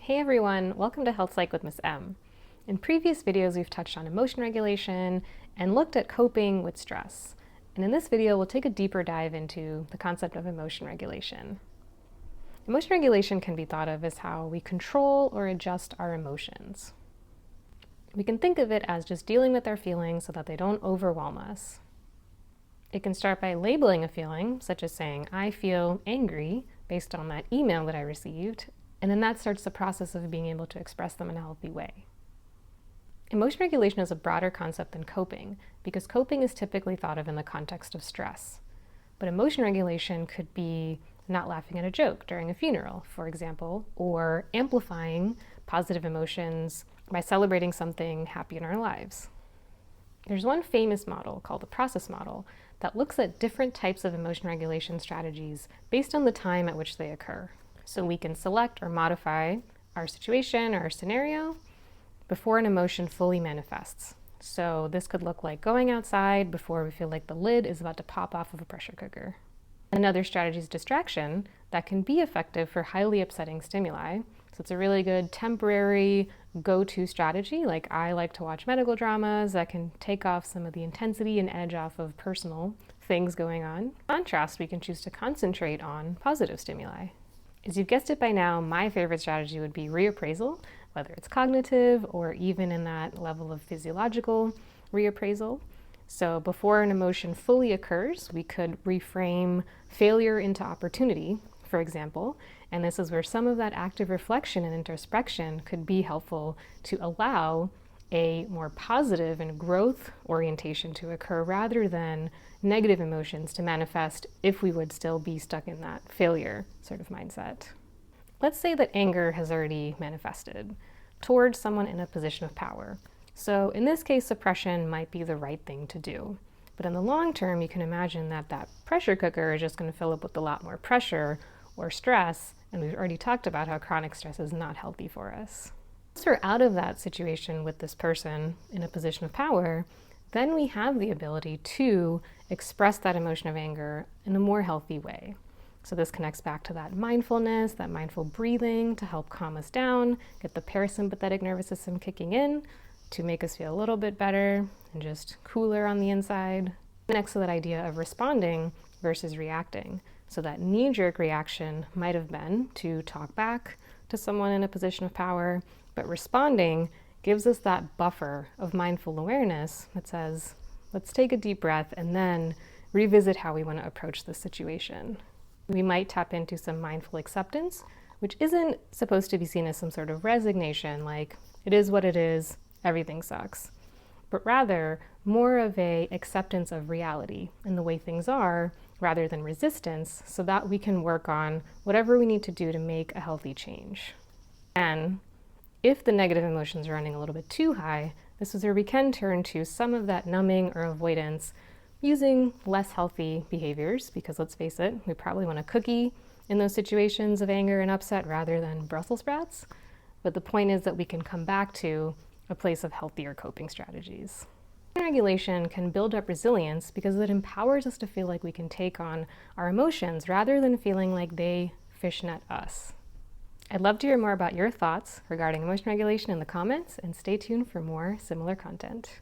Hey everyone, welcome to Health Psych with Ms. M. In previous videos, we've touched on emotion regulation and looked at coping with stress. And in this video, we'll take a deeper dive into the concept of emotion regulation. Emotion regulation can be thought of as how we control or adjust our emotions. We can think of it as just dealing with our feelings so that they don't overwhelm us. It can start by labeling a feeling, such as saying, I feel angry based on that email that I received, and then that starts the process of being able to express them in a healthy way. Emotion regulation is a broader concept than coping, because coping is typically thought of in the context of stress. But emotion regulation could be not laughing at a joke during a funeral, for example, or amplifying positive emotions by celebrating something happy in our lives. There's one famous model called the process model that looks at different types of emotion regulation strategies based on the time at which they occur. So we can select or modify our situation or our scenario before an emotion fully manifests. So this could look like going outside before we feel like the lid is about to pop off of a pressure cooker. Another strategy is distraction that can be effective for highly upsetting stimuli. So it's a really good temporary go-to strategy. Like I like to watch medical dramas that can take off some of the intensity and edge off of personal things going on. In contrast, we can choose to concentrate on positive stimuli. As you've guessed it by now, my favorite strategy would be reappraisal, whether it's cognitive or even in that level of physiological reappraisal. So before an emotion fully occurs, we could reframe failure into opportunity, for example, and this is where some of that active reflection and introspection could be helpful to allow a more positive and growth orientation to occur rather than negative emotions to manifest if we would still be stuck in that failure sort of mindset. Let's say that anger has already manifested towards someone in a position of power. So in this case, suppression might be the right thing to do. But in the long term, you can imagine that that pressure cooker is just going to fill up with a lot more pressure or stress, and we've already talked about how chronic stress is not healthy for us. Once we're out of that situation with this person in a position of power, then we have the ability to express that emotion of anger in a more healthy way. So this connects back to that mindfulness, that mindful breathing to help calm us down, get the parasympathetic nervous system kicking in to make us feel a little bit better and just cooler on the inside. Next to that idea of responding versus reacting. So that knee-jerk reaction might have been to talk back to someone in a position of power, but responding gives us that buffer of mindful awareness that says, let's take a deep breath and then revisit how we want to approach this situation. We might tap into some mindful acceptance, which isn't supposed to be seen as some sort of resignation, like it is what it is, everything sucks, but rather more of a acceptance of reality and the way things are rather than resistance, so that we can work on whatever we need to do to make a healthy change. And if the negative emotions are running a little bit too high, this is where we can turn to some of that numbing or avoidance using less healthy behaviors, because let's face it, we probably want a cookie in those situations of anger and upset rather than Brussels sprouts. But the point is that we can come back to a place of healthier coping strategies. Regulation can build up resilience because it empowers us to feel like we can take on our emotions rather than feeling like they fishnet us. I'd love to hear more about your thoughts regarding emotion regulation in the comments, and stay tuned for more similar content.